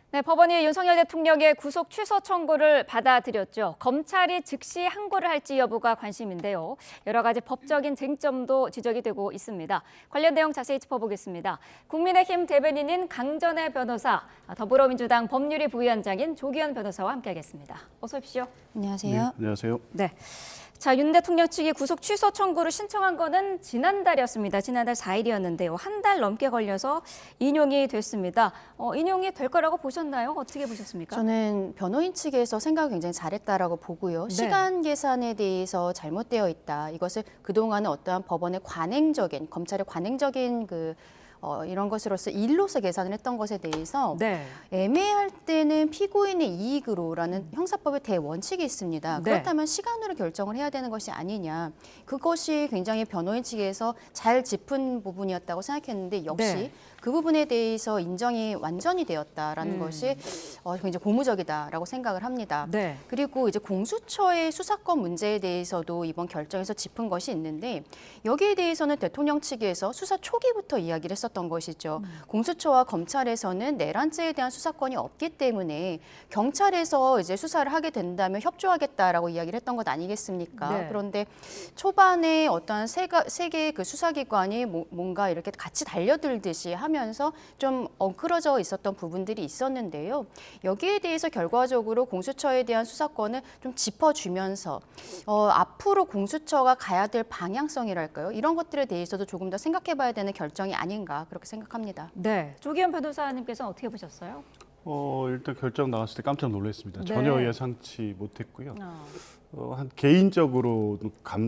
네, 법원이 윤석열 대통령의 구속 취소 청구를 받아들였죠. 검찰이 즉시 항고를 할지 여부가 관심인데요. 여러 가지 법적인 쟁점도 지적이 되고 있습니다. 관련 내용 자세히 짚어보겠습니다. 국민의힘 대변인인 강전애 변호사, 더불어민주당 법률위 부위원장인 조기현 변호사와 함께하겠습니다. 어서 오십시오. 안녕하세요. 네, 안녕하세요. 네. 자, 윤 대통령 측이 구속 취소 청구를 신청한 거는 지난달이었습니다. 지난달 4일이었는데요. 한 달 넘게 걸려서 인용이 됐습니다. 인용이 될 거라고 보셨나요? 어떻게 보셨습니까? 저는 변호인 측에서 생각을 굉장히 잘했다라고 보고요. 네. 시간 계산에 대해서 잘못되어 있다. 이것을 그동안은 어떠한 법원의 관행적인, 검찰의 관행적인 이런 것으로서 일로서 계산을 했던 것에 대해서 네. 애매할 때는 피고인의 이익으로라는 형사법의 대원칙이 있습니다. 네. 그렇다면 시간으로 결정을 해야 되는 것이 아니냐. 그것이 굉장히 변호인 측에서 잘 짚은 부분이었다고 생각했는데 역시 네. 그 부분에 대해서 인정이 완전히 되었다라는 것이 굉장히 고무적이다라고 생각을 합니다. 네. 그리고 이제 공수처의 수사권 문제에 대해서도 이번 결정에서 짚은 것이 있는데 여기에 대해서는 대통령 측에서 수사 초기부터 이야기를 했었던 것이죠. 공수처와 검찰에서는 내란죄에 대한 수사권이 없기 때문에 경찰에서 이제 수사를 하게 된다면 협조하겠다라고 이야기를 했던 것 아니겠습니까? 네. 그런데 초반에 어떠한 세 개의 그 수사기관이 뭔가 이렇게 같이 달려들듯이 하면서 좀 엉클어져 있었던 부분들이 있었는데요. 여기에 대해서 결과적으로 공수처에 대한 수사권을 좀 짚어주면서 앞으로 공수처가 가야 될 방향성이랄까요? 이런 것들에 대해서도 조금 더 생각해봐야 되는 결정이 아닌가 그렇게 생각합니다. 네. 조기현 변호사님께서는 어떻게 보셨어요? 일단 결정 나왔을 때 깜짝 놀랐습니다. 네. 전혀 예상치 못했고요. 한 개인적으로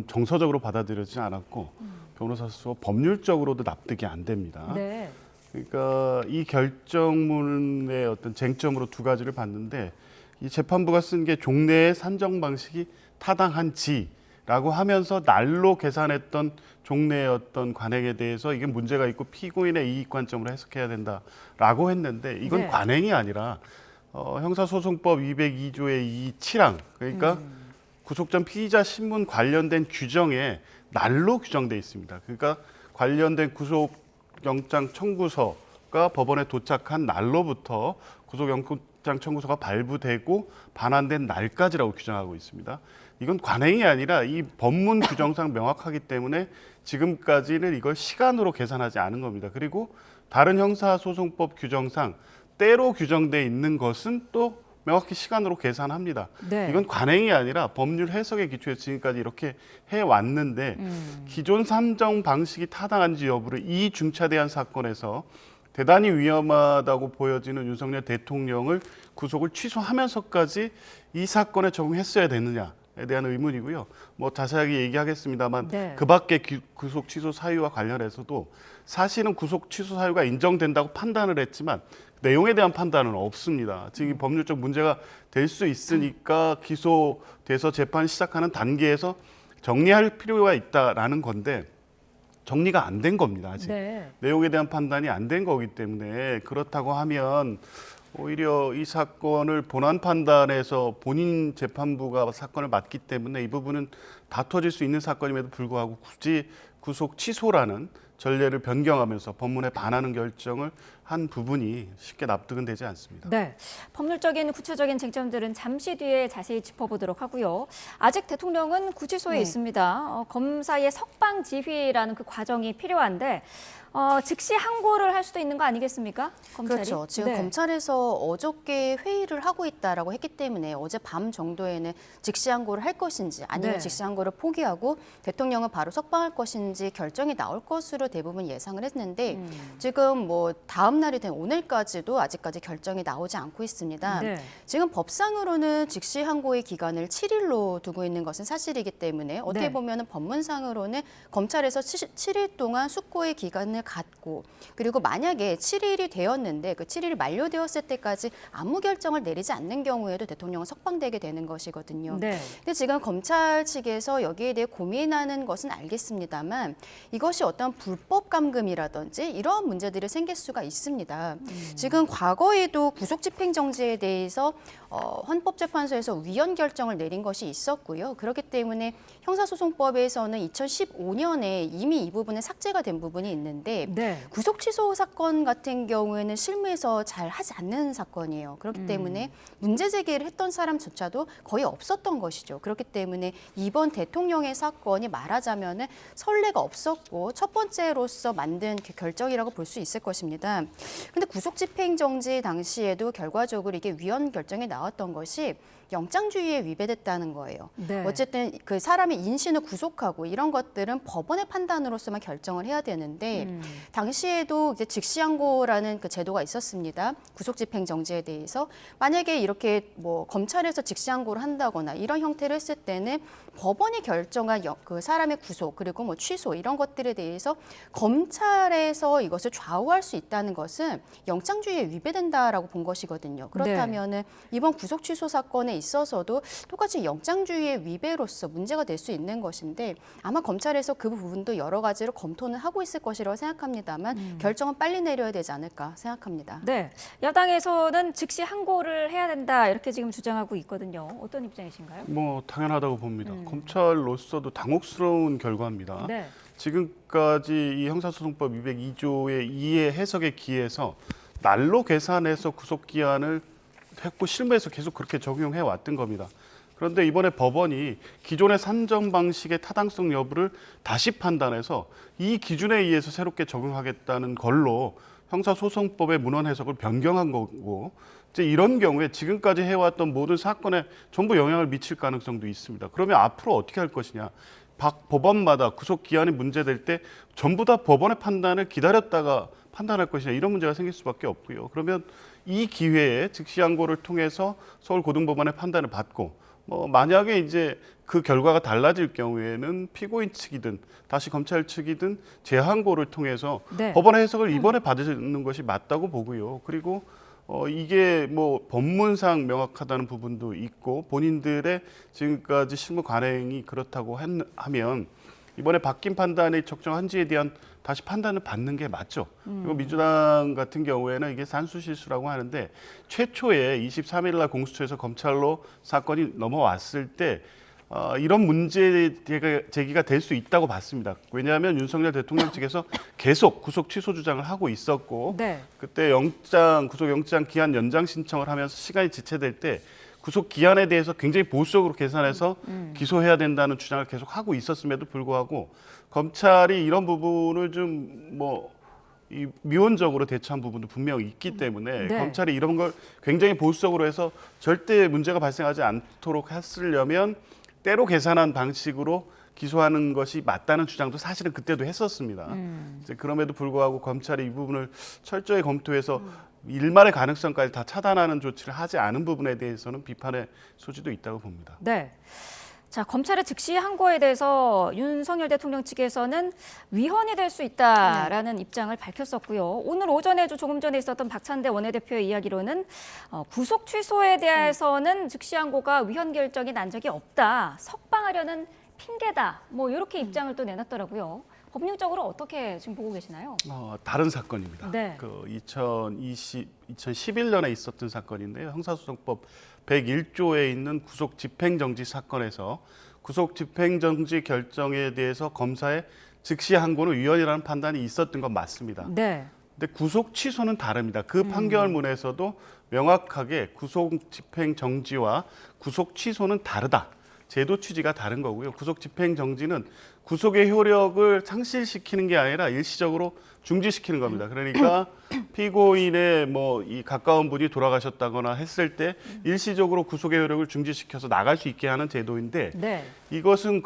정서적으로 받아들여지지 않았고 변호사로서 법률적으로도 납득이 안 됩니다. 네. 그러니까 이 결정문의 어떤 쟁점으로 두 가지를 봤는데 이 재판부가 쓴 게 종래의 산정 방식이 타당한지라고 하면서 날로 계산했던 종래의 어떤 관행에 대해서 이게 문제가 있고 피고인의 이익 관점으로 해석해야 된다라고 했는데 이건 네. 관행이 아니라 형사소송법 202조의 7항 그러니까 구속 전 피의자 신문 관련된 규정에 날로 규정돼 있습니다. 그러니까 관련된 구속영장 청구서가 법원에 도착한 날로부터 구속영장 청구서가 발부되고 반환된 날까지라고 규정하고 있습니다. 이건 관행이 아니라 이 법문 규정상 명확하기 때문에 지금까지는 이걸 시간으로 계산하지 않은 겁니다. 그리고 다른 형사소송법 규정상 때로 규정돼 있는 것은 또 명확히 시간으로 계산합니다. 네. 이건 관행이 아니라 법률 해석에 기초해서 지금까지 이렇게 해왔는데 기존 산정 방식이 타당한지 여부를 이 중차대한 사건에서 대단히 위험하다고 보여지는 윤석열 대통령을 구속을 취소하면서까지 이 사건에 적용했어야 되느냐에 대한 의문이고요. 뭐 자세하게 얘기하겠습니다만 네. 그 밖에 구속 취소 사유와 관련해서도 사실은 구속 취소 사유가 인정된다고 판단을 했지만 내용에 대한 판단은 없습니다. 지금 법률적 문제가 될 수 있으니까 기소돼서 재판을 시작하는 단계에서 정리할 필요가 있다라는 건데 정리가 안 된 겁니다. 아직. 네. 내용에 대한 판단이 안 된 거기 때문에 그렇다고 하면 오히려 이 사건을 본안 판단에서 본인 재판부가 사건을 맡기 때문에 이 부분은 다퉈질 수 있는 사건임에도 불구하고 굳이 구속 취소라는 전례를 변경하면서 법문에 반하는 결정을 한 부분이 쉽게 납득은 되지 않습니다. 네, 법률적인 구체적인 쟁점들은 잠시 뒤에 자세히 짚어보도록 하고요. 아직 대통령은 구치소에 네. 있습니다. 검사의 석방 지휘라는 그 과정이 필요한데 즉시 항고를 할 수도 있는 거 아니겠습니까? 검찰이? 그렇죠. 지금 네. 검찰에서 어저께 회의를 하고 있다라고 했기 때문에 어제 밤 정도에는 즉시 항고를 할 것인지 아니면 네. 즉시 항고를 포기하고 대통령을 바로 석방할 것인지 결정이 나올 것으로 대부분 예상을 했는데 지금 뭐 다음 날이 된 오늘까지도 아직까지 결정이 나오지 않고 있습니다. 네. 지금 법상으로는 즉시 항고의 기간을 7일로 두고 있는 것은 사실이기 때문에 어떻게 네. 보면 법문상으로는 검찰에서 7일 동안 숙고의 기간을 갖고 그리고 만약에 7일이 되었는데 그 7일이 만료되었을 때까지 아무 결정을 내리지 않는 경우에도 대통령은 석방되게 되는 것이거든요. 네. 근데 지금 검찰 측에서 여기에 대해 고민하는 것은 알겠습니다만 이것이 어떤 불법 감금이라든지 이러한 문제들이 생길 수가 있습니다. 있습니다. 지금 과거에도 구속집행정지에 대해서 헌법재판소에서 위헌 결정을 내린 것이 있었고요. 그렇기 때문에 형사소송법에서는 2015년에 이미 이 부분은 삭제가 된 부분이 있는데 네. 구속취소 사건 같은 경우에는 실무에서 잘 하지 않는 사건이에요. 그렇기 때문에 문제 제기를 했던 사람조차도 거의 없었던 것이죠. 그렇기 때문에 이번 대통령의 사건이 말하자면은 선례가 없었고 첫 번째로서 만든 결정이라고 볼 수 있을 것입니다. 근데 구속집행정지 당시에도 결과적으로 이게 위헌 결정이 나왔던 것이 영장주의에 위배됐다는 거예요. 네. 어쨌든 그 사람의 인신을 구속하고 이런 것들은 법원의 판단으로서만 결정을 해야 되는데 당시에도 이제 즉시항고라는 그 제도가 있었습니다. 구속집행정지에 대해서 만약에 이렇게 뭐 검찰에서 즉시항고를 한다거나 이런 형태를 했을 때는 법원이 결정한 그 사람의 구속 그리고 뭐 취소 이런 것들에 대해서 검찰에서 이것을 좌우할 수 있다는 것은 영장주의에 위배된다라고 본 것이거든요. 그렇다면은 이번 구속 취소 사건에 있어서도 똑같이 영장주의의 위배로서 문제가 될 수 있는 것인데 아마 검찰에서 그 부분도 여러 가지로 검토는 하고 있을 것이라고 생각합니다만 결정은 빨리 내려야 되지 않을까 생각합니다. 네. 야당에서는 즉시 항고를 해야 된다 이렇게 지금 주장하고 있거든요. 어떤 입장이신가요? 뭐 당연하다고 봅니다. 검찰로서도 당혹스러운 결과입니다. 네. 지금까지 이 형사소송법 202조의 2의 해석에 기해서 날로 계산해서 구속기한을 했고 실무에서 계속 그렇게 적용해 왔던 겁니다. 그런데 이번에 법원이 기존의 산정 방식의 타당성 여부를 다시 판단해서 이 기준에 의해서 새롭게 적용하겠다는 걸로 형사소송법의 문헌 해석을 변경한 거고 이제 이런 경우에 지금까지 해왔던 모든 사건에 전부 영향을 미칠 가능성도 있습니다. 그러면 앞으로 어떻게 할 것이냐. 각 법원마다 구속 기한이 문제될 때 전부 다 법원의 판단을 기다렸다가 판단할 것이냐 이런 문제가 생길 수밖에 없고요. 그러면 이 기회에 즉시항고를 통해서 서울고등법원의 판단을 받고 만약에 이제 그 결과가 달라질 경우에는 피고인 측이든 다시 검찰 측이든 재항고를 통해서 네. 법원의 해석을 이번에 받는 것이 맞다고 보고요. 그리고 이게 뭐 법문상 명확하다는 부분도 있고 본인들의 지금까지 실무 관행이 그렇다고 하면 이번에 바뀐 판단이 적정한지에 대한 다시 판단을 받는 게 맞죠. 그리고 민주당 같은 경우에는 이게 산수 실수라고 하는데 최초에 23일 날 공수처에서 검찰로 사건이 넘어왔을 때 이런 문제 제기가 될 수 있다고 봤습니다. 왜냐하면 윤석열 대통령 측에서 계속 구속 취소 주장을 하고 있었고 네. 그때 구속영장 기한 연장 신청을 하면서 시간이 지체될 때 구속 기한에 대해서 굉장히 보수적으로 계산해서 기소해야 된다는 주장을 계속 하고 있었음에도 불구하고 검찰이 이런 부분을 좀 미온적으로 대처한 부분도 분명히 있기 때문에 네. 검찰이 이런 걸 굉장히 보수적으로 해서 절대 문제가 발생하지 않도록 했으려면 때로 계산한 방식으로 기소하는 것이 맞다는 주장도 사실은 그때도 했었습니다. 이제 그럼에도 불구하고 검찰이 이 부분을 철저히 검토해서 일말의 가능성까지 다 차단하는 조치를 하지 않은 부분에 대해서는 비판의 소지도 있다고 봅니다. 네. 자, 검찰의 즉시 항고에 대해서 윤석열 대통령 측에서는 위헌이 될 수 있다라는 입장을 밝혔었고요. 오늘 오전에도 조금 전에 있었던 박찬대 원내대표의 이야기로는 구속 취소에 대해서는 즉시 항고가 위헌 결정이 난 적이 없다. 석방하려는 핑계다. 이렇게 입장을 또 내놨더라고요. 법률적으로 어떻게 지금 보고 계시나요? 다른 사건입니다. 네. 2011년에 있었던 사건인데요. 형사소송법 101조에 있는 구속 집행정지 사건에서 구속 집행정지 결정에 대해서 검사의 즉시 항고는 위헌이라는 판단이 있었던 건 맞습니다. 네. 근데 구속 취소는 다릅니다. 그 판결문에서도 명확하게 구속 집행정지와 구속 취소는 다르다. 제도 취지가 다른 거고요. 구속 집행정지는 구속의 효력을 상실시키는 게 아니라 일시적으로 중지시키는 겁니다. 그러니까 피고인의 이 가까운 분이 돌아가셨다거나 했을 때 일시적으로 구속의 효력을 중지시켜서 나갈 수 있게 하는 제도인데 네. 이것은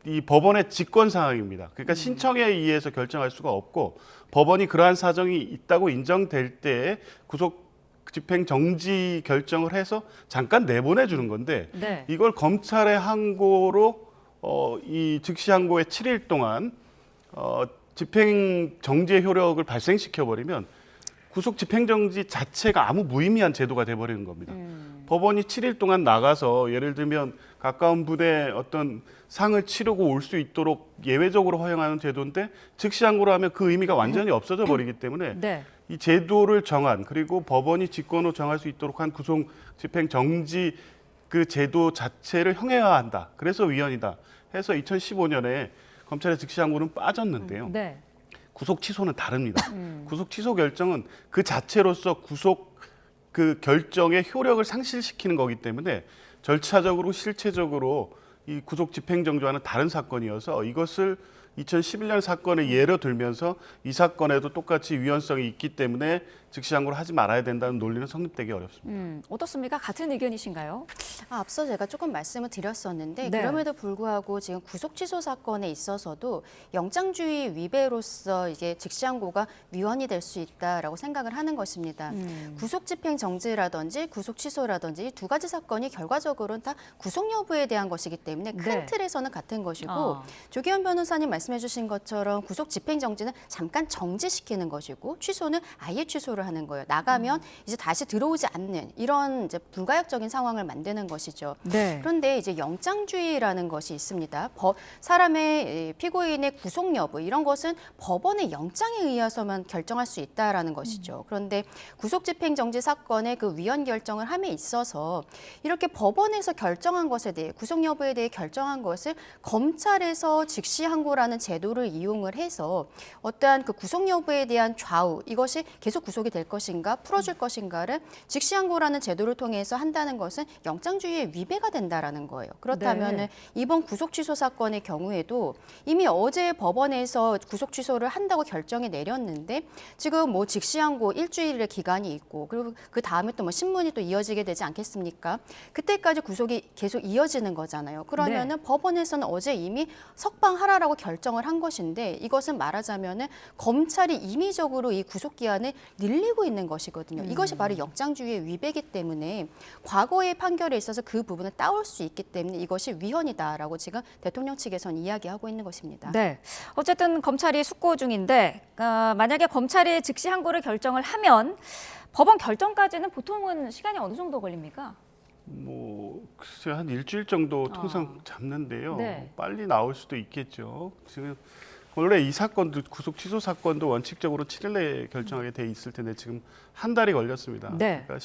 이 법원의 직권 사항입니다. 그러니까 신청에 의해서 결정할 수가 없고 법원이 그러한 사정이 있다고 인정될 때 구속 집행 정지 결정을 해서 잠깐 내보내 주는 건데 네. 이걸 검찰의 항고로 이 즉시 항고의 7일 동안 집행 정지의 효력을 발생시켜 버리면 구속 집행 정지 자체가 아무 무의미한 제도가 돼 버리는 겁니다. 법원이 7일 동안 나가서 예를 들면 가까운 분의 어떤 상을 치르고 올 수 있도록 예외적으로 허용하는 제도인데 즉시 항고를 하면 그 의미가 완전히 없어져 버리기 때문에 네. 이 제도를 정한 그리고 법원이 직권으로 정할 수 있도록 한 구속 집행 정지 그 제도 자체를 형해화한다. 그래서 위헌이다. 해서 2015년에 검찰의 즉시 항고는 빠졌는데요. 네. 구속 취소는 다릅니다. 구속 취소 결정은 그 자체로서 구속 그 결정의 효력을 상실시키는 거기 때문에 절차적으로 실체적으로 이 구속 집행정지와는 다른 사건이어서 이것을 2011년 사건을 예로 들면서 이 사건에도 똑같이 위헌성이 있기 때문에 즉시 항고를 하지 말아야 된다는 논리는 성립되기 어렵습니다. 어떻습니까? 같은 의견이신가요? 앞서 제가 조금 말씀을 드렸었는데 네. 그럼에도 불구하고 지금 구속 취소 사건에 있어서도 영장주의 위배로서 이게 즉시 항고가 위헌이 될 수 있다라고 생각을 하는 것입니다. 구속 집행 정지라든지 구속 취소라든지 이 두 가지 사건이 결과적으로는 다 구속 여부에 대한 것이기 때문에 큰 네. 틀에서는 같은 것이고 아. 조기현 변호사님 말씀해주신 것처럼 구속 집행 정지는 잠깐 정지시키는 것이고 취소는 아예 취소를 하는 거예요. 나가면 이제 다시 들어오지 않는 이런 이제 불가역적인 상황을 만드는 것이죠. 네. 그런데 이제 영장주의라는 것이 있습니다. 사람의 피고인의 구속 여부 이런 것은 법원의 영장에 의해서만 결정할 수 있다라는 것이죠. 그런데 구속 집행 정지 사건의 그 위헌 결정을 함에 있어서 이렇게 법원에서 결정한 것에 대해 구속 여부에 대해 결정한 것을 검찰에서 즉시 항고라는 제도를 이용을 해서 어떠한 그 구속 여부에 대한 좌우 이것이 계속 구속이 될 것인가 풀어줄 것인가를 즉시 항고라는 제도를 통해서 한다는 것은 영장주의의 위배가 된다라는 거예요. 그렇다면 네. 이번 구속 취소 사건의 경우에도 이미 어제 법원에서 구속 취소를 한다고 결정이 내렸는데 지금 뭐 즉시 항고 일주일의 기간이 있고 그리고 그 다음에 또 뭐 신문이 또 이어지게 되지 않겠습니까? 그때까지 구속이 계속 이어지는 거잖아요. 그러면은 법원에서는 어제 이미 석방하라라고 결정을 한 것인데 이것은 말하자면은 검찰이 임의적으로 이 구속 기한을 늘리고 있는 것이거든요. 이것이 바로 영장주의의 위배이기 때문에 과거의 판결에 있어서 그 부분을 따올 수 있기 때문에 이것이 위헌이다라고 지금 대통령 측에서는 이야기하고 있는 것입니다. 네. 어쨌든 검찰이 숙고 중인데 만약에 검찰이 즉시 항고를 결정을 하면 법원 결정까지는 보통은 시간이 어느 정도 걸립니까? 뭐 글쎄 한 일주일 정도 통상 잡는데요. 네. 빨리 나올 수도 있겠죠. 지금 원래 이 사건도 구속 취소 사건도 원칙적으로 7일 내에 결정하게 돼 있을 텐데 지금 한 달이 걸렸습니다. 네. 그러니까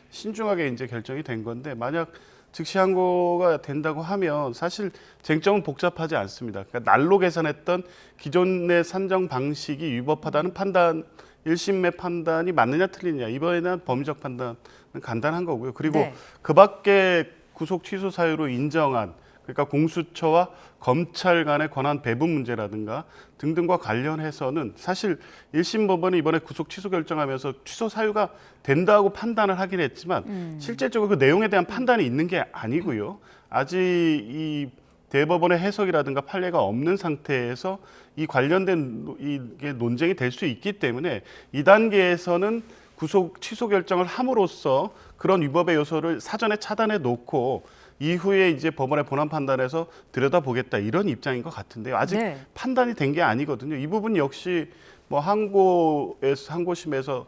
신중하게 이제 결정이 된 건데 만약 즉시 항고가 된다고 하면 사실 쟁점은 복잡하지 않습니다. 그러니까 날로 계산했던 기존의 산정 방식이 위법하다는 판단, 1심의 판단이 맞느냐 틀리느냐 이번에는 범위적 판단은 간단한 거고요. 그리고 네. 그 밖에 구속 취소 사유로 인정한 그러니까 공수처와 검찰 간의 권한 배분 문제라든가 등등과 관련해서는 사실 1심 법원이 이번에 구속 취소 결정하면서 취소 사유가 된다고 판단을 하긴 했지만 실질적으로 그 내용에 대한 판단이 있는 게 아니고요. 아직 이 대법원의 해석이라든가 판례가 없는 상태에서 이 관련된 이게 논쟁이 될 수 있기 때문에 이 단계에서는 구속 취소 결정을 함으로써 그런 위법의 요소를 사전에 차단해 놓고 이후에 이제 법원의 본안 판단에서 들여다보겠다 이런 입장인 것 같은데요. 아직 네. 판단이 된 게 아니거든요. 이 부분 역시 뭐 항고심에서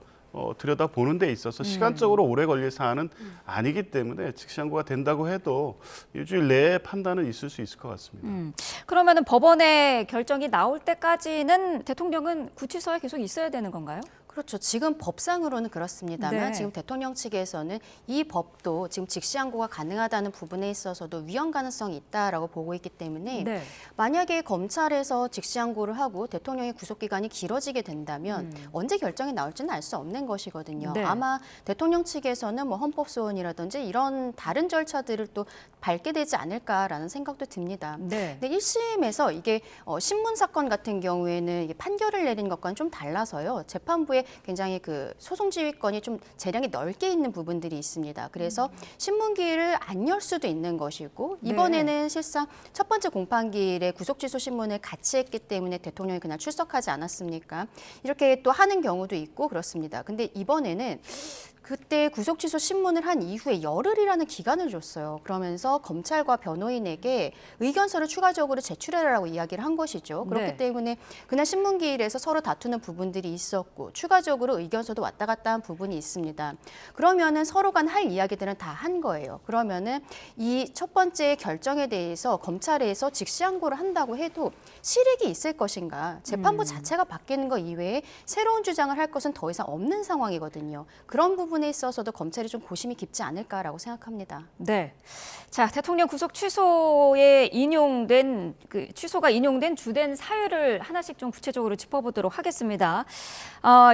들여다보는 데 있어서 시간적으로 오래 걸릴 사안은 아니기 때문에 즉시 항고가 된다고 해도 일주일 내에 판단은 있을 수 있을 것 같습니다. 그러면은 법원의 결정이 나올 때까지는 대통령은 구치소에 계속 있어야 되는 건가요? 그렇죠. 지금 법상으로는 그렇습니다만 네. 지금 대통령 측에서는 이 법도 지금 즉시 항고가 가능하다는 부분에 있어서도 위헌 가능성이 있다라고 보고 있기 때문에 네. 만약에 검찰에서 즉시 항고를 하고 대통령의 구속 기간이 길어지게 된다면 언제 결정이 나올지는 알 수 없는 것이거든요. 네. 아마 대통령 측에서는 뭐 헌법소원이라든지 이런 다른 절차들을 또 밟게 되지 않을까라는 생각도 듭니다. 네. 근데 1심에서 이게 신문 사건 같은 경우에는 이게 판결을 내린 것과는 좀 달라서요. 재판부에 굉장히 그 소송 지휘권이 좀 재량이 넓게 있는 부분들이 있습니다. 그래서 신문기일을 안 열 수도 있는 것이고 이번에는 실상 첫 번째 공판기일에 구속 취소 신문을 같이 했기 때문에 대통령이 그날 출석하지 않았습니까? 이렇게 또 하는 경우도 있고 그렇습니다. 근데 이번에는 그때 구속 취소 신문을 한 이후에 열흘이라는 기간을 줬어요. 그러면서 검찰과 변호인에게 의견서를 추가적으로 제출해라라고 이야기를 한 것이죠. 그렇기 네. 때문에 그날 신문기일에서 서로 다투는 부분들이 있었고 추가적으로 의견서도 왔다 갔다 한 부분이 있습니다. 그러면은 서로 간 할 이야기들은 다 한 거예요. 그러면은 이 첫 번째 결정에 대해서 검찰에서 직시항고를 한다고 해도 실익이 있을 것인가? 재판부 자체가 바뀌는 것 이외에 새로운 주장을 할 것은 더 이상 없는 상황이거든요. 그런 부분에 있어서도 검찰이 좀 고심이 깊지 않을까라고 생각합니다. 네. 자, 대통령 구속 취소에 인용된 취소가 인용된 주된 사유를 하나씩 좀 구체적으로 짚어보도록 하겠습니다.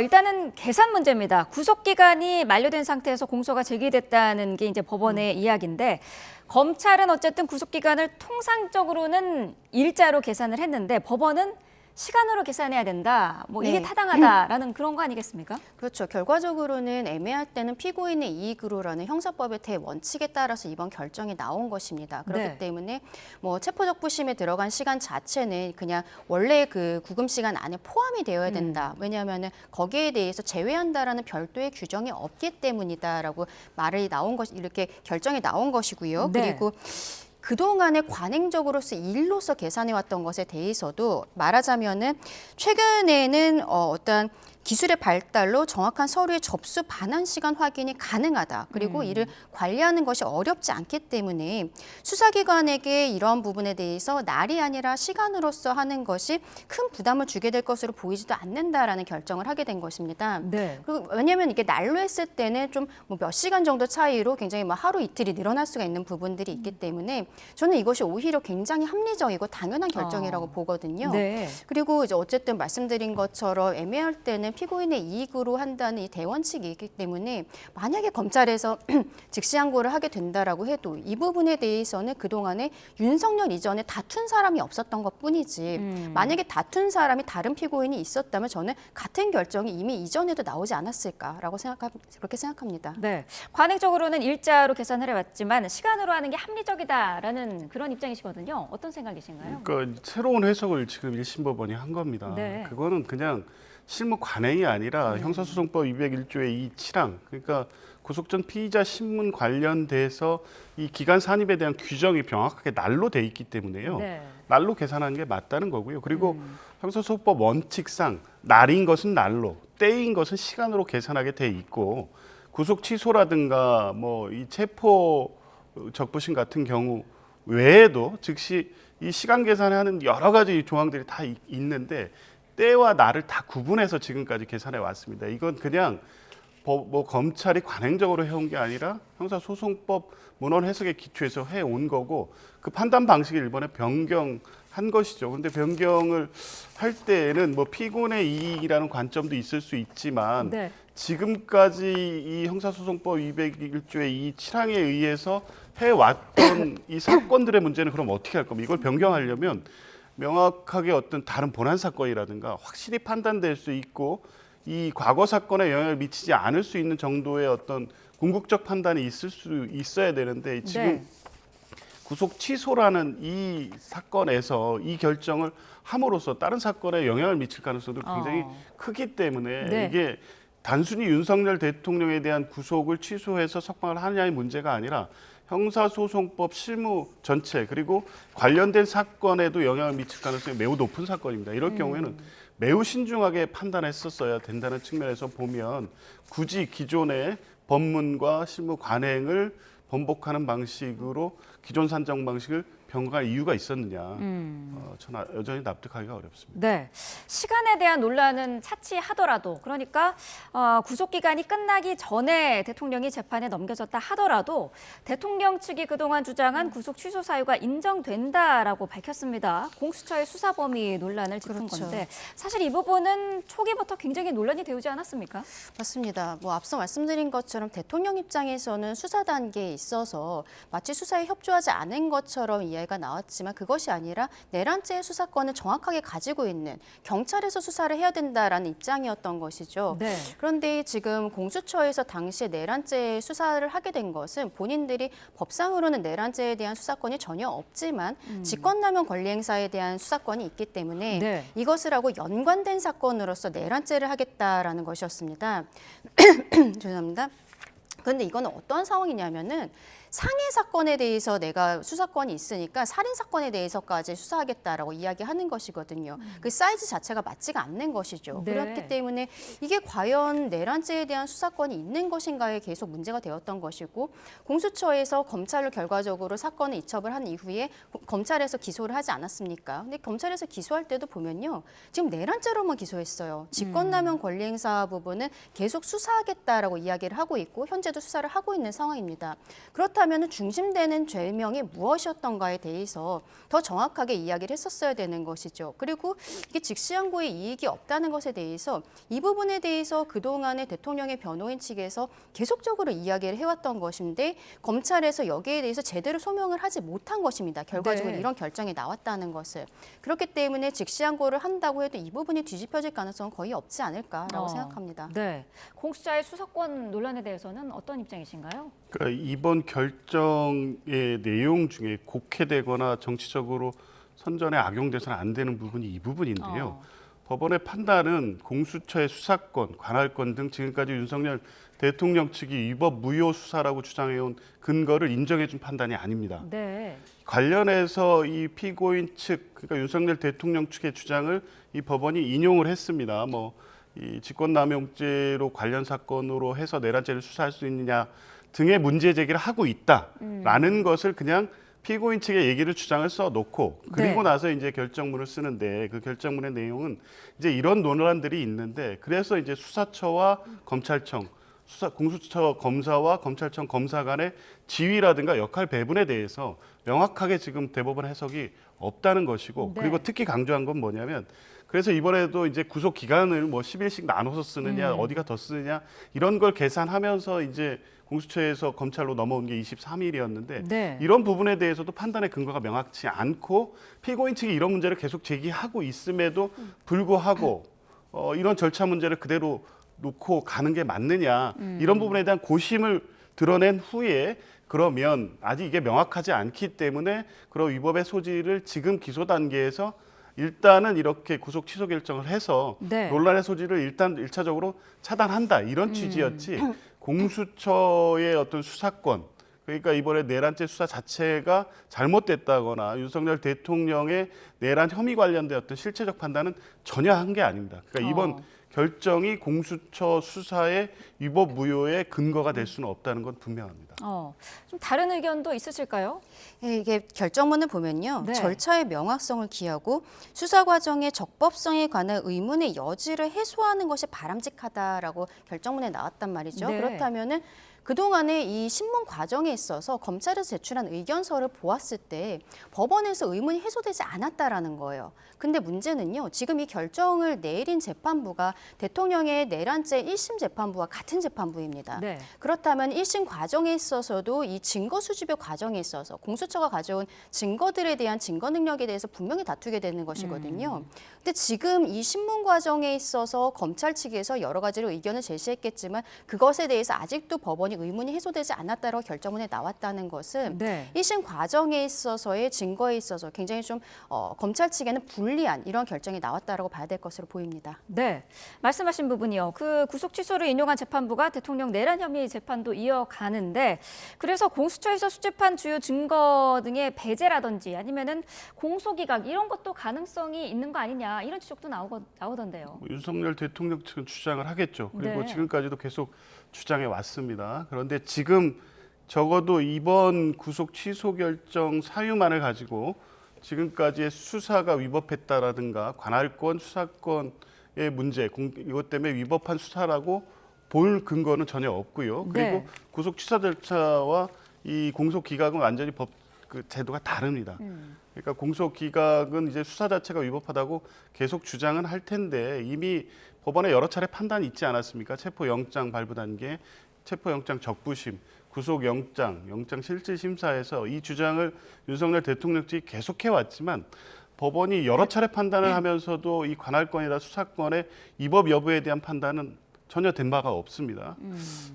일단은 계산 문제입니다. 구속 기간이 만료된 상태에서 공소가 제기됐다는 게 이제 법원의 이야기인데 검찰은 어쨌든 구속 기간을 통상적으로는 일자로 계산을 했는데 법원은 시간으로 계산해야 된다. 뭐 이게 네. 타당하다라는 그런 거 아니겠습니까? 그렇죠. 결과적으로는 애매할 때는 피고인의 이익으로라는 형사법의 대원칙에 따라서 이번 결정이 나온 것입니다. 그렇기 네. 때문에 뭐 체포적부심에 들어간 시간 자체는 그냥 원래 그 구금 시간 안에 포함이 되어야 된다. 왜냐하면은 거기에 대해서 제외한다라는 별도의 규정이 없기 때문이다라고 말이 나온 것 이렇게 결정이 나온 것이고요. 네. 그리고 그동안에 관행적으로서 일로서 계산해왔던 것에 대해서도 말하자면은 최근에는 어떤 기술의 발달로 정확한 서류의 접수 반환 시간 확인이 가능하다. 그리고 이를 관리하는 것이 어렵지 않기 때문에 수사기관에게 이러한 부분에 대해서 날이 아니라 시간으로서 하는 것이 큰 부담을 주게 될 것으로 보이지도 않는다라는 결정을 하게 된 것입니다. 네. 그리고 왜냐하면 이게 날로 했을 때는 좀 뭐 몇 시간 정도 차이로 굉장히 뭐 하루 이틀이 늘어날 수가 있는 부분들이 있기 때문에 저는 이것이 오히려 굉장히 합리적이고 당연한 결정이라고 보거든요. 네. 그리고 이제 어쨌든 말씀드린 것처럼 애매할 때는 피고인의 이익으로 한다는 이 대원칙이 있기 때문에 만약에 검찰에서 직시항고를 하게 된다라고 해도 이 부분에 대해서는 그동안에 윤석열 이전에 다툰 사람이 없었던 것뿐이지 만약에 다툰 사람이 다른 피고인이 있었다면 저는 같은 결정이 이미 이전에도 나오지 않았을까라고 그렇게 생각합니다. 네. 관행적으로는 일자로 계산을 해왔지만 시간으로 하는 게 합리적이다라는 그런 입장이시거든요. 어떤 생각이신가요? 그러니까 새로운 해석을 지금 1심 법원이 한 겁니다. 네. 그거는 그냥 실무 관행이 아니라 형사소송법 201조의 2.7항 그러니까 구속 전 피의자 신문 관련돼서 이 기간 산입에 대한 규정이 명확하게 날로 돼 있기 때문에요. 네. 날로 계산하는 게 맞다는 거고요. 그리고 형사소송법 원칙상 날인 것은 날로, 때인 것은 시간으로 계산하게 돼 있고 구속 취소라든가 뭐 이 체포 적부심 같은 경우 외에도 즉시 이 시간 계산하는 여러 가지 조항들이 다 있는데 때와 날을 다 구분해서 지금까지 계산해 왔습니다. 이건 그냥 뭐 검찰이 관행적으로 해온 게 아니라 형사소송법 문헌 해석에 기초해서 해온 거고 그 판단 방식을 이번에 변경한 것이죠. 그런데 변경을 할 때에는 뭐 피고인의 이익이라는 관점도 있을 수 있지만 네. 지금까지 이 형사소송법 201조의 이 7항에 의해서 해왔던 이 사건들의 문제는 그럼 어떻게 할 겁니까? 이걸 변경하려면 명확하게 어떤 다른 본안 사건이라든가 확실히 판단될 수 있고 이 과거 사건에 영향을 미치지 않을 수 있는 정도의 어떤 궁극적 판단이 있어야 되는데 지금 네. 구속 취소라는 이 사건에서 이 결정을 함으로써 다른 사건에 영향을 미칠 가능성도 굉장히 크기 때문에 네. 이게 단순히 윤석열 대통령에 대한 구속을 취소해서 석방을 하느냐의 문제가 아니라 형사소송법 실무 전체 그리고 관련된 사건에도 영향을 미칠 가능성이 매우 높은 사건입니다. 이럴 경우에는 매우 신중하게 판단했었어야 된다는 측면에서 보면 굳이 기존의 법문과 실무 관행을 번복하는 방식으로 기존 산정 방식을 변경할 이유가 있었느냐. 저는 여전히 납득하기가 어렵습니다. 네. 시간에 대한 논란은 차치하더라도 그러니까 구속 기간이 끝나기 전에 대통령이 재판에 넘겨졌다 하더라도 대통령 측이 그동안 주장한 구속 취소 사유가 인정된다라고 밝혔습니다. 공수처의 수사 범위 논란을 짚은 그렇죠. 건데 사실 이 부분은 초기부터 굉장히 논란이 되지 않았습니까? 맞습니다. 뭐 앞서 말씀드린 것처럼 대통령 입장에서는 수사 단계에 있어서 마치 수사에 협조하지 않은 것처럼 이야기가 나왔지만 그것이 아니라 내란죄의 수사권을 정확하게 가지고 있는 경찰에서 수사를 해야 된다라는 입장이었던 것이죠. 네. 그런데 지금 공수처에서 당시에 내란죄 수사를 하게 된 것은 본인들이 법상으로는 내란죄에 대한 수사권이 전혀 없지만 직권남용 권리행사에 대한 수사권이 있기 때문에 네. 이것을 하고 연관된 사건으로서 내란죄를 하겠다라는 것이었습니다. 죄송합니다. 그런데 이거는 어떠한 상황이냐면은 상해 사건에 대해서 내가 수사권이 있으니까 살인 사건에 대해서까지 수사하겠다라고 이야기하는 것이거든요. 그 사이즈 자체가 맞지가 않는 것이죠. 네. 그렇기 때문에 이게 과연 내란죄에 대한 수사권이 있는 것인가에 계속 문제가 되었던 것이고 공수처에서 검찰로 결과적으로 사건을 이첩을 한 이후에 검찰에서 기소를 하지 않았습니까? 근데 검찰에서 기소할 때도 보면요. 지금 내란죄로만 기소했어요. 직권남용 권리행사 부분은 계속 수사하겠다라고 이야기를 하고 있고 현재도 수사를 하고 있는 상황입니다. 그렇다면 중심되는 죄명이 무엇이었던가에 대해서 더 정확하게 이야기를 했었어야 되는 것이죠. 그리고 이게 직시항고에 이익이 없다는 것에 대해서 이 부분에 대해서 그동안의 대통령의 변호인 측에서 계속적으로 이야기를 해왔던 것인데 검찰에서 여기에 대해서 제대로 소명을 하지 못한 것입니다. 결과적으로 네. 이런 결정이 나왔다는 것을. 그렇기 때문에 직시항고를 한다고 해도 이 부분이 뒤집혀질 가능성은 거의 없지 않을까라고 생각합니다. 네. 공수처의 수사권 논란에 대해서는 어떤 입장이신가요? 그러니까 이번 결정의 내용 중에 곡해되거나 정치적으로 선전에 악용돼서는 안 되는 부분이 이 부분인데요. 법원의 판단은 공수처의 수사권, 관할권 등 지금까지 윤석열 대통령 측이 위법 무효 수사라고 주장해온 근거를 인정해준 판단이 아닙니다. 네. 관련해서 이 피고인 측, 그러니까 윤석열 대통령 측의 주장을 이 법원이 인용을 했습니다. 이 직권남용죄로 관련 사건으로 해서 내란죄를 수사할 수 있느냐 등의 문제 제기를 하고 있다라는 것을 그냥 피고인 측의 얘기를 주장을 써놓고 그리고 네. 나서 이제 결정문을 쓰는데 그 결정문의 내용은 이제 이런 논란들이 있는데 그래서 이제 수사처와 검찰청 공수처 검사와 검찰청 검사 간의 지위라든가 역할 배분에 대해서 명확하게 지금 대법원 해석이 없다는 것이고 네. 그리고 특히 강조한 건 뭐냐면 그래서 이번에도 이제 구속 기간을 10일씩 나눠서 쓰느냐 어디가 더 쓰느냐 이런 걸 계산하면서 이제 공수처에서 검찰로 넘어온 게 23일이었는데 네. 이런 부분에 대해서도 판단의 근거가 명확치 않고 피고인 측이 이런 문제를 계속 제기하고 있음에도 불구하고 이런 절차 문제를 그대로 놓고 가는 게 맞느냐 이런 부분에 대한 고심을 드러낸 후에 그러면 아직 이게 명확하지 않기 때문에 그런 위법의 소지를 지금 기소 단계에서 일단은 이렇게 구속 취소 결정을 해서 네. 논란의 소지를 일단 1차적으로 차단한다 이런 취지였지 공수처의 어떤 수사권 그러니까 이번에 내란죄 수사 자체가 잘못됐다거나 윤석열 대통령의 내란 혐의 관련된 어떤 실체적 판단은 전혀 한 게 아닙니다. 그러니까 이번 결정이 공수처 수사의 위법 무효의 근거가 될 수는 없다는 건 분명합니다. 좀 다른 의견도 있으실까요? 예, 이게 결정문을 보면요. 네. 절차의 명확성을 기하고 수사 과정의 적법성에 관한 의문의 여지를 해소하는 것이 바람직하다라고 결정문에 나왔단 말이죠. 네. 그렇다면은 그동안에 이 신문 과정에 있어서 검찰에서 제출한 의견서를 보았을 때 법원에서 의문이 해소되지 않았다라는 거예요. 근데 문제는요. 지금 이 결정을 내린 재판부가 대통령의 내란죄 1심 재판부와 같은 재판부입니다. 네. 그렇다면 1심 과정에 있어서도 이 증거 수집의 과정에 있어서 공수처가 가져온 증거들에 대한 증거 능력에 대해서 분명히 다투게 되는 것이거든요. 근데 지금 이 신문 과정에 있어서 검찰 측에서 여러 가지로 의견을 제시했겠지만 그것에 대해서 아직도 법원이 의문이 해소되지 않았다고 결정문에 나왔다는 것은 네. 1심 과정에 있어서의 증거에 있어서 굉장히 좀 검찰 측에는 불리한 이런 결정이 나왔다라고 봐야 될 것으로 보입니다. 네, 말씀하신 부분이요. 그 구속 취소를 인용한 재판부가 대통령 내란 혐의 재판도 이어가는데 그래서 공수처에서 수집한 주요 증거 등의 배제라든지 아니면은 공소기각 이런 것도 가능성이 있는 거 아니냐 이런 지적도 나오던데요. 윤석열 대통령 측은 주장을 하겠죠. 그리고 네. 지금까지도 계속 주장해 왔습니다. 그런데 지금 적어도 이번 구속 취소 결정 사유만을 가지고 지금까지의 수사가 위법했다라든가 관할권, 수사권의 문제, 이것 때문에 위법한 수사라고 볼 근거는 전혀 없고요. 그리고 네. 구속 취사 절차와 이 공소 기각은 완전히 그 제도가 다릅니다. 그러니까 공소 기각은 이제 수사 자체가 위법하다고 계속 주장은 할 텐데 이미 법원에 여러 차례 판단이 있지 않았습니까? 체포영장 발부 단계, 체포영장 적부심, 구속영장, 영장 실질심사에서 이 주장을 윤석열 대통령 측이 계속해왔지만 법원이 여러 차례 판단을 하면서도 이 관할권이나 수사권의 위법 여부에 대한 판단은 전혀 된 바가 없습니다.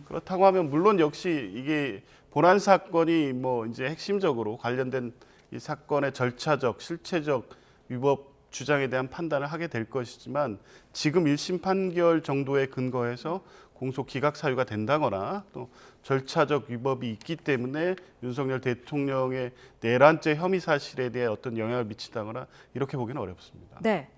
그렇다고 하면 물론 역시 이게 본안 사건이 이제 핵심적으로 관련된 이 사건의 절차적, 실체적 위법 주장에 대한 판단을 하게 될 것이지만 지금 1심 판결 정도에 근거해서 공소 기각 사유가 된다거나 또 절차적 위법이 있기 때문에 윤석열 대통령의 내란죄 혐의 사실에 대해 어떤 영향을 미친다거나 이렇게 보기는 어렵습니다. 네.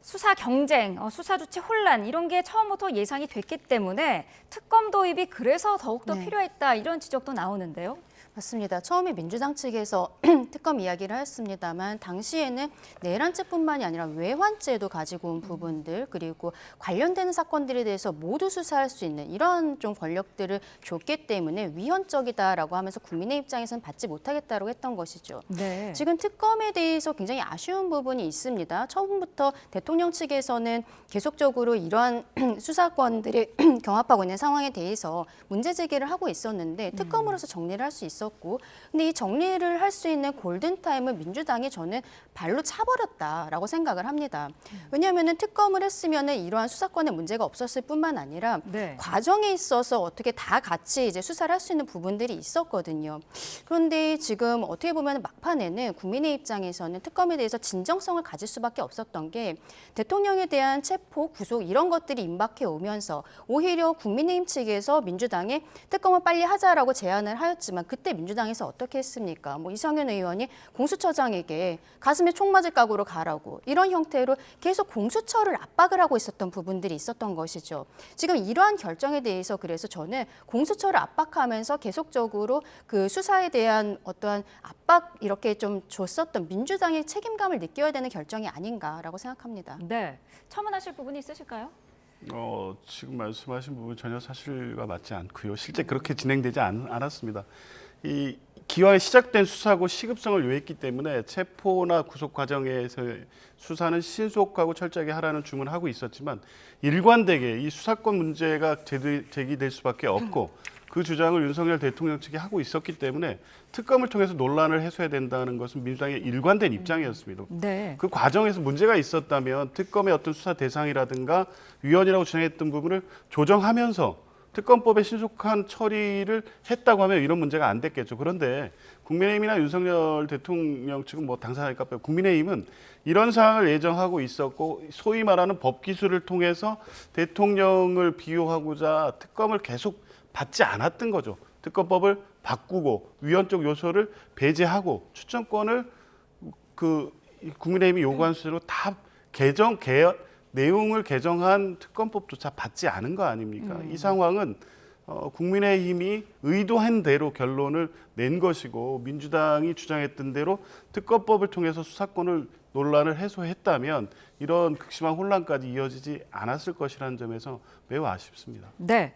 수사 경쟁, 수사 주체 혼란 이런 게 처음부터 예상이 됐기 때문에 특검 도입이 그래서 더욱더 네. 필요했다 이런 지적도 나오는데요. 맞습니다. 처음에 민주당 측에서 특검 이야기를 했습니다만 당시에는 내란죄뿐만이 아니라 외환죄도 가지고 온 부분들 그리고 관련되는 사건들에 대해서 모두 수사할 수 있는 이런 좀 권력들을 줬기 때문에 위헌적이다라고 하면서 국민의 입장에서는 받지 못하겠다고 했던 것이죠. 네. 지금 특검에 대해서 굉장히 아쉬운 부분이 있습니다. 처음부터 대통령 측에서는 계속적으로 이러한 수사권들이 경합하고 있는 상황에 대해서 문제 제기를 하고 있었는데 특검으로서 정리를 할 수 있었고 근데 이 정리를 할 수 있는 골든타임을 민주당이 저는 발로 차버렸다라고 생각을 합니다. 왜냐하면 특검을 했으면 이러한 수사권에 문제가 없었을 뿐만 아니라 네. 과정에 있어서 어떻게 다 같이 이제 수사를 할 수 있는 부분들이 있었거든요. 그런데 지금 어떻게 보면 막판에는 국민의 입장에서는 특검에 대해서 진정성을 가질 수밖에 없었던 게 대통령에 대한 체포, 구속 이런 것들이 임박해 오면서 오히려 국민의힘 측에서 민주당에 특검을 빨리 하자라고 제안을 하였지만 그때 민주당에서 어떻게 했습니까? 뭐 이성윤 의원이 공수처장에게 가슴에 총 맞을 각오로 가라고 이런 형태로 계속 공수처를 압박을 하고 있었던 부분들이 있었던 것이죠. 지금 이러한 결정에 대해서 그래서 저는 공수처를 압박하면서 계속적으로 그 수사에 대한 어떠한 압박 이렇게 좀 줬었던 민주당의 책임감을 느껴야 되는 결정이 아닌가라고 생각합니다. 네. 첨언하실 부분이 있으실까요? 지금 말씀하신 부분 전혀 사실과 맞지 않고요. 실제 그렇게 진행되지 않았습니다. 이 기왕에 시작된 수사고 시급성을 요했기 때문에 체포나 구속 과정에서 수사는 신속하고 철저하게 하라는 주문을 하고 있었지만 일관되게 이 수사권 문제가 제기될 수밖에 없고 그 주장을 윤석열 대통령 측이 하고 있었기 때문에 특검을 통해서 논란을 해소해야 된다는 것은 민주당의 일관된 입장이었습니다. 네. 그 과정에서 문제가 있었다면 특검의 어떤 수사 대상이라든가 위헌이라고 주장했던 부분을 조정하면서 특검법의 신속한 처리를 했다고 하면 이런 문제가 안 됐겠죠. 그런데 국민의힘이나 윤석열 대통령 측은 뭐 당사자니까 빼고 국민의힘은 이런 사항을 예정하고 있었고 소위 말하는 법 기술을 통해서 대통령을 비호하고자 특검을 계속 받지 않았던 거죠. 특검법을 바꾸고 위헌적 요소를 배제하고 추천권을 국민의힘이 요구한 수로 다 내용을 개정한 특검법조차 받지 않은 거 아닙니까? 이 상황은 국민의힘이 의도한 대로 결론을 낸 것이고 민주당이 주장했던 대로 특검법을 통해서 수사권을 논란을 해소했다면 이런 극심한 혼란까지 이어지지 않았을 것이라는 점에서 매우 아쉽습니다. 네.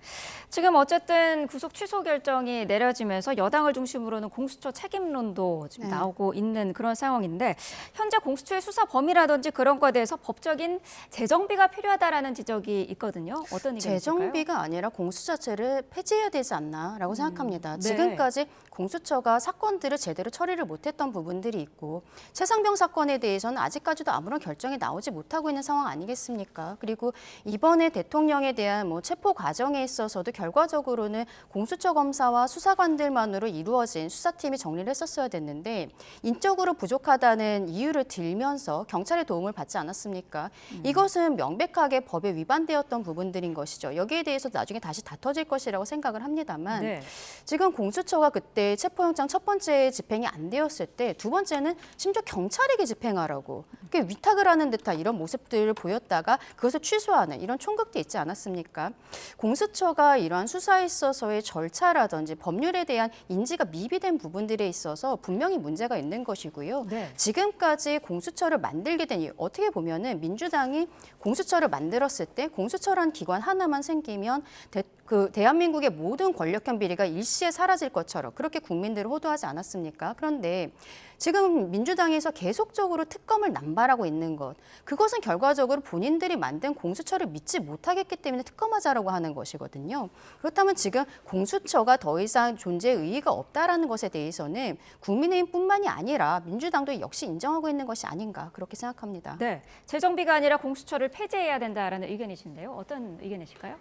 지금 어쨌든 구속 취소 결정이 내려지면서 여당을 중심으로는 공수처 책임론도 지금 네. 나오고 있는 그런 상황인데 현재 공수처의 수사 범위라든지 그런 거에 대해서 법적인 재정비가 필요하다라는 지적이 있거든요. 어떤 의견이실까요? 재정비가 아니라 공수 자체를 폐지해야 되지 않나라고 생각합니다. 네. 지금까지 공수처가 사건들을 제대로 처리를 못했던 부분들이 있고 최상병 사건에 대해서는 아직까지도 아무런 결정이 나오지 못하고 있는 상황 아니겠습니까? 그리고 이번에 대통령에 대한 뭐 체포 과정에 있어서도 결과적으로는 공수처 검사와 수사관들만으로 이루어진 수사팀이 정리를 했었어야 됐는데 인적으로 부족하다는 이유를 들면서 경찰의 도움을 받지 않았습니까? 이것은 명백하게 법에 위반되었던 부분들인 것이죠. 여기에 대해서 나중에 다시 다퉈질 것이라고 생각을 합니다만 네. 지금 공수처가 그때 체포영장 첫 번째 집행이 안 되었을 때 두 번째는 심지어 경찰에게 집행하라고 그게 위탁을 하는 듯한 이런 모습들을 보였다가 그것을 취소하는 이런 총극도 있지 않았습니까? 공수처가 이러한 수사에 있어서의 절차라든지 법률에 대한 인지가 미비된 부분들에 있어서 분명히 문제가 있는 것이고요. 네. 지금까지 공수처를 만들게 된 이유, 어떻게 보면은 민주당이 공수처를 만들었을 때 공수처라는 기관 하나만 생기면 대한민국의 모든 권력형 비리가 일시에 사라질 것처럼 그렇게 국민들을 호도하지 않았습니까? 그런데 지금 민주당에서 계속적으로 특검을 남발하고 있는 것, 그것은 결과적으로 본인들이 만든 공수처를 믿지 못하겠기 때문에 특검하자라고 하는 것이거든요. 그렇다면 지금 공수처가 더 이상 존재의 의의가 없다라는 것에 대해서는 국민의힘뿐만이 아니라 민주당도 역시 인정하고 있는 것이 아닌가 그렇게 생각합니다. 네. 재정비가 아니라 공수처를 폐지해야 된다라는 의견이신데요. 어떤 의견이실까요?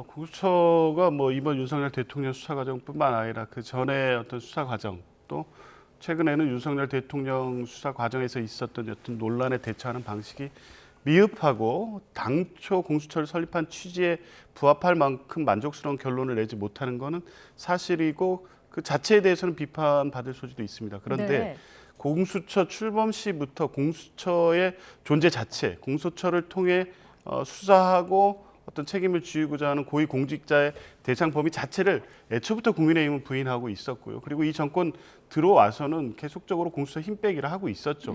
공수처가 뭐 이번 윤석열 대통령 수사 과정뿐만 아니라 그 전에 어떤 수사 과정 또 최근에는 윤석열 대통령 수사 과정에서 있었던 어떤 논란에 대처하는 방식이 미흡하고 당초 공수처를 설립한 취지에 부합할 만큼 만족스러운 결론을 내지 못하는 것은 사실이고 그 자체에 대해서는 비판받을 소지도 있습니다. 그런데 네. 공수처 출범 시부터 공수처의 존재 자체, 공수처를 통해 수사하고 어떤 책임을 지우고자 하는 고위공직자의 대상 범위 자체를 애초부터 국민의힘은 부인하고 있었고요. 그리고 이 정권 들어와서는 계속적으로 공수처 힘빼기를 하고 있었죠.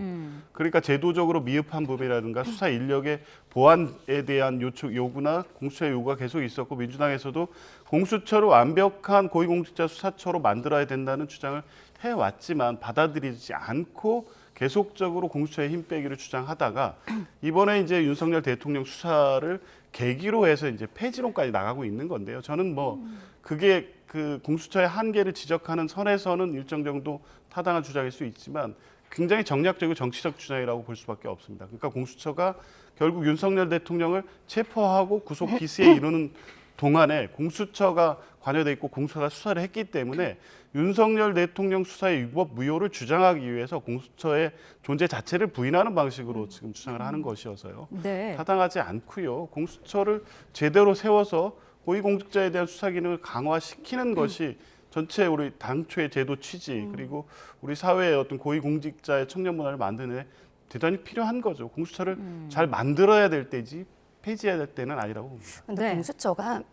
그러니까 제도적으로 미흡한 부분이라든가 수사 인력의 보완에 대한 요구나 공수처의 요구가 계속 있었고 민주당에서도 공수처를 완벽한 고위공직자 수사처로 만들어야 된다는 주장을 해왔지만 받아들이지 않고 계속적으로 공수처의 힘빼기를 주장하다가 이번에 이제 윤석열 대통령 수사를 계기로 해서 이제 폐지론까지 나가고 있는 건데요. 저는 뭐 그게 그 공수처의 한계를 지적하는 선에서는 일정 정도 타당한 주장일 수 있지만 굉장히 정략적이고 정치적 주장이라고 볼 수밖에 없습니다. 그러니까 공수처가 결국 윤석열 대통령을 체포하고 구속 기소에 이르는 동안에 공수처가 관여돼 있고 공수처가 수사를 했기 때문에 윤석열 대통령 수사의 위법 무효를 주장하기 위해서 공수처의 존재 자체를 부인하는 방식으로 지금 주장을 하는 것이어서요. 네. 타당하지 않고요. 공수처를 제대로 세워서 고위공직자에 대한 수사 기능을 강화시키는 것이 전체 우리 당초의 제도 취지 그리고 우리 사회의 어떤 고위공직자의 청년 문화를 만드는 데 대단히 필요한 거죠. 공수처를 잘 만들어야 될 때지 폐지해야 될 때는 아니라고 봅니다. 근데 네. 공수처가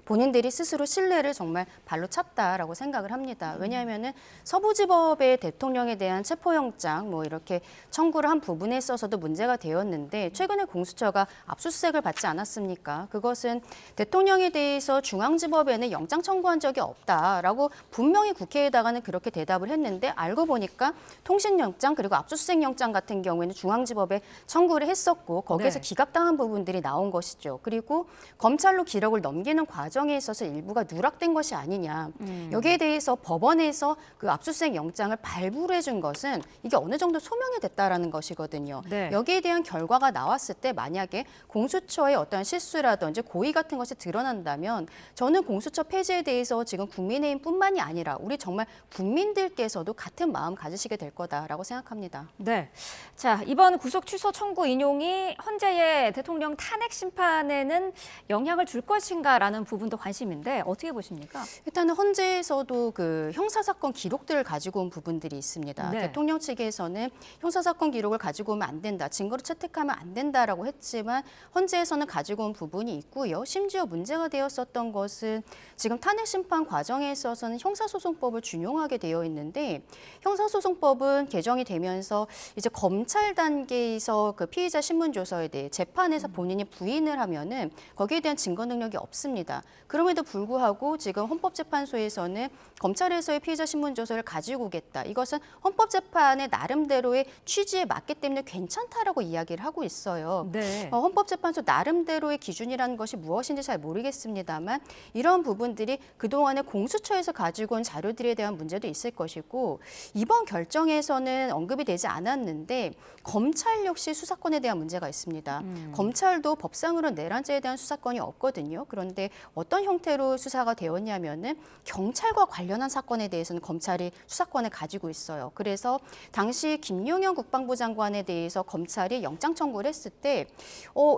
본인들이 스스로 신뢰를 정말 발로 찼다라고 생각을 합니다. 왜냐하면은 서부지법의 대통령에 대한 체포영장 뭐 이렇게 청구를 한 부분에 있어서도 문제가 되었는데 최근에 공수처가 압수수색을 받지 않았습니까? 그것은 대통령에 대해서 중앙지법에는 영장 청구한 적이 없다라고 분명히 국회에다가는 그렇게 대답을 했는데 알고 보니까 통신영장 그리고 압수수색영장 같은 경우에는 중앙지법에 청구를 했었고 거기에서 네. 기각당한 부분들이 나온 것이죠. 그리고 검찰로 기록을 넘기는 과정에 있어서 일부가 누락된 것이 아니냐. 여기에 대해서 법원에서 그 압수수색 영장을 발부를 해준 것은 이게 어느 정도 소명이 됐다라는 것이거든요. 네. 여기에 대한 결과가 나왔을 때 만약에 공수처의 어떤 실수라든지 고의 같은 것이 드러난다면 저는 공수처 폐지에 대해서 지금 국민의힘뿐만이 아니라 우리 정말 국민들께서도 같은 마음 가지시게 될 거다라고 생각합니다. 네. 자, 이번 구속 취소 청구 인용이 헌재의 대통령 탄핵 심판에는 영향을 줄 것인가라는 부분도 관심인데 어떻게 보십니까? 일단은 헌재에서도 그 형사사건 기록들을 가지고 온 부분들이 있습니다. 네. 대통령 측에서는 형사사건 기록을 가지고 오면 안 된다, 증거로 채택하면 안 된다라고 했지만 헌재에서는 가지고 온 부분이 있고요. 심지어 문제가 되었었던 것은 지금 탄핵 심판 과정에 있어서는 형사소송법을 준용하게 되어 있는데 형사소송법은 개정이 되면서 이제 검찰 단계에서 그 피의자 신문조서에 대해 재판에서 본인이 부인을 하면은 거기에 대한 증거 능력이 없습니다. 그럼에도 불구하고 지금 헌법재판소에서는 검찰에서의 피의자 신문조서를 가지고 오겠다. 이것은 헌법재판의 나름대로의 취지에 맞기 때문에 괜찮다라고 이야기를 하고 있어요. 네. 헌법재판소 나름대로의 기준이라는 것이 무엇인지 잘 모르겠습니다만 이런 부분들이 그동안에 공수처에서 가지고 온 자료들에 대한 문제도 있을 것이고 이번 결정에서는 언급이 되지 않았는데 검찰 역시 수사권에 대한 문제가 있습니다. 검찰도 법상으로 내란죄에 대한 수사권이 없거든요. 그런데 어떤 형태로 수사가 되었냐면은 경찰과 관련한 사건에 대해서는 검찰이 수사권을 가지고 있어요. 그래서 당시 김용현 국방부 장관에 대해서 검찰이 영장 청구를 했을 때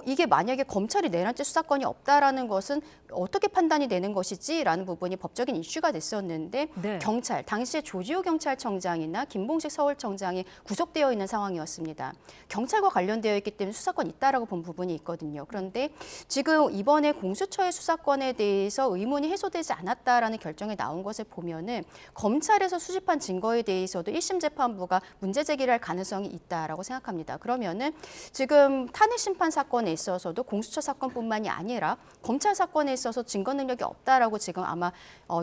이게 만약에 검찰이 내란죄 수사권이 없다라는 것은 어떻게 판단이 되는 것이지라는 부분이 법적인 이슈가 됐었는데 네. 경찰, 당시에 조지호 경찰청장이나 김봉식 서울청장이 구속되어 있는 상황이었습니다. 경찰과 관련되어 있기 때문에 수사권 있다라고 본 부분이 있거든요. 그런데 지금 이번에 공수처의 수사권에 대해서 의문이 해소되지 않았다라는 결정이 나온 것을 보면은 검찰에서 수집한 증거에 대해서도 1심 재판부가 문제 제기를 할 가능성이 있다라고 생각합니다. 그러면은 지금 탄핵 심판 사건에 있어서도 공수처 사건뿐만이 아니라 검찰 사건에 있어서 증거 능력이 없다라고 지금 아마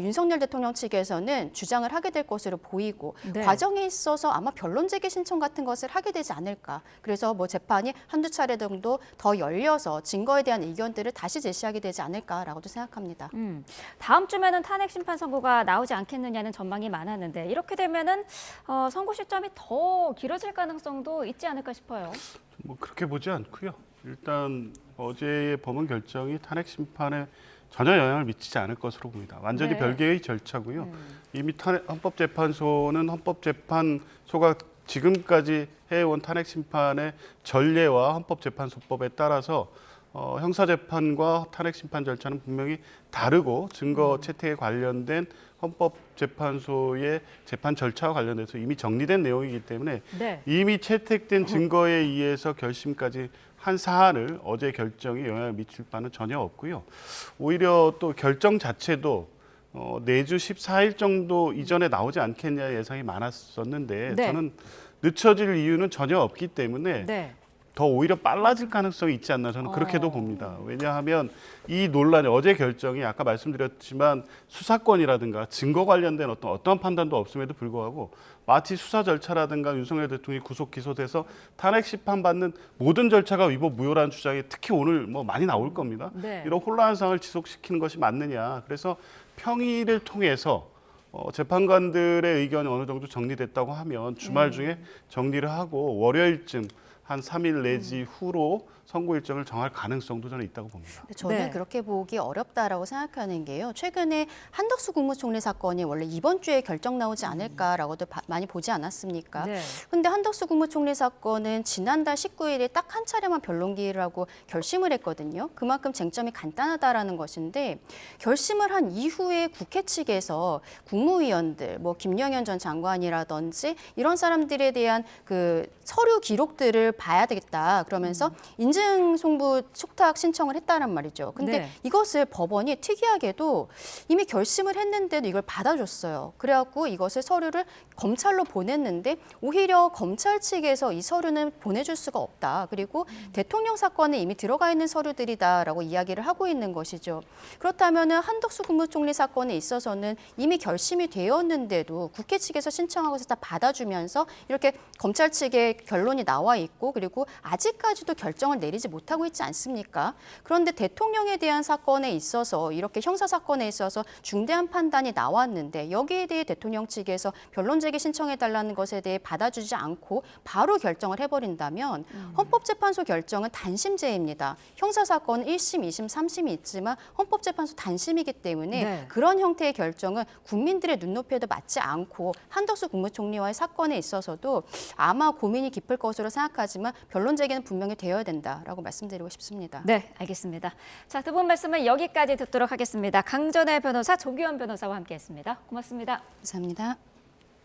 윤석열 대통령 측에서는 주장을 하게 될 것으로 보이고 네. 과정에 있어서 아마 변론 제기 신청 같은 것을 하게 되지 않을까. 그래서 뭐 재판이 한두 차례 정도 더 열려서 증거에 대한 의견들을 다시 제시하게 되지 않을까라고도 생각합니다. 다음 주면은 탄핵 심판 선고가 나오지 않겠느냐는 전망이 많았는데 이렇게 되면은 선고 시점이 더 길어질 가능성도 있지 않을까 싶어요. 뭐 그렇게 보지 않고요. 일단 어제의 법원 결정이 탄핵 심판에 전혀 영향을 미치지 않을 것으로 봅니다. 완전히 네. 별개의 절차고요. 이미 헌법재판소는 헌법재판소가 지금까지 해온 탄핵 심판의 전례와 헌법재판소법에 따라서 형사재판과 탄핵 심판 절차는 분명히 다르고 증거 채택에 관련된 헌법재판소의 재판 절차와 관련해서 이미 정리된 내용이기 때문에 네. 이미 채택된 증거에 의해서 결심까지 한 사안을 어제 결정이 영향을 미칠 바는 전혀 없고요. 오히려 또 결정 자체도 내주 14일 정도 이전에 나오지 않겠냐 예상이 많았었는데 네. 저는 늦춰질 이유는 전혀 없기 때문에 네. 더 오히려 빨라질 가능성이 있지 않나 저는 그렇게도 봅니다. 왜냐하면 이 논란이 어제 결정이 아까 말씀드렸지만 수사권이라든가 증거 관련된 어떠한 판단도 없음에도 불구하고 마치 수사 절차라든가 윤석열 대통령이 구속 기소돼서 탄핵 심판받는 모든 절차가 위법 무효라는 주장이 특히 오늘 뭐 많이 나올 겁니다. 네. 이런 혼란한 상황을 지속시키는 것이 맞느냐. 그래서 평의를 통해서 재판관들의 의견이 어느 정도 정리됐다고 하면 주말 중에 정리를 하고 월요일쯤 한 3일 내지 후로 선고 일정을 정할 가능성도 저는 있다고 봅니다. 저는 네. 그렇게 보기 어렵다라고 생각하는 게요. 최근에 한덕수 국무총리 사건이 원래 이번 주에 결정 나오지 않을까라고도 많이 보지 않았습니까? 네. 근데 한덕수 국무총리 사건은 지난달 19일에 딱 한 차례만 변론기일을 하고 결심을 했거든요. 그만큼 쟁점이 간단하다라는 것인데 결심을 한 이후에 국회 측에서 국무위원들, 뭐 김영현 전 장관이라든지 이런 사람들에 대한 그 서류 기록들을 봐야 되겠다. 그러면서 인증송부 촉탁 신청을 했다는 말이죠. 근데 네. 이것을 법원이 특이하게도 이미 결심을 했는데도 이걸 받아줬어요. 그래갖고 이것을 서류를 검찰로 보냈는데 오히려 검찰 측에서 이 서류는 보내줄 수가 없다. 그리고 대통령 사건에 이미 들어가 있는 서류들이다라고 이야기를 하고 있는 것이죠. 그렇다면은 한덕수 국무총리 사건에 있어서는 이미 결심이 되었는데도 국회 측에서 신청하고서 다 받아주면서 이렇게 검찰 측의 결론이 나와 있고 그리고 아직까지도 결정을 내리지 못하고 있지 않습니까? 그런데 대통령에 대한 사건에 있어서 이렇게 형사 사건에 있어서 중대한 판단이 나왔는데 여기에 대해 대통령 측에서 변론 제기 신청해달라는 것에 대해 받아주지 않고 바로 결정을 해버린다면 헌법재판소 결정은 단심제입니다. 형사 사건은 1심, 2심, 3심이 있지만 헌법재판소 단심이기 때문에 네. 그런 형태의 결정은 국민들의 눈높이에도 맞지 않고 한덕수 국무총리와의 사건에 있어서도 아마 고민이 깊을 것으로 생각하지만 변론 제기는 분명히 되어야 된다라고 말씀드리고 싶습니다. 네, 알겠습니다. 자, 두 분 말씀은 여기까지 듣도록 하겠습니다. 강전의 변호사, 조규현 변호사와 함께했습니다. 고맙습니다. 감사합니다.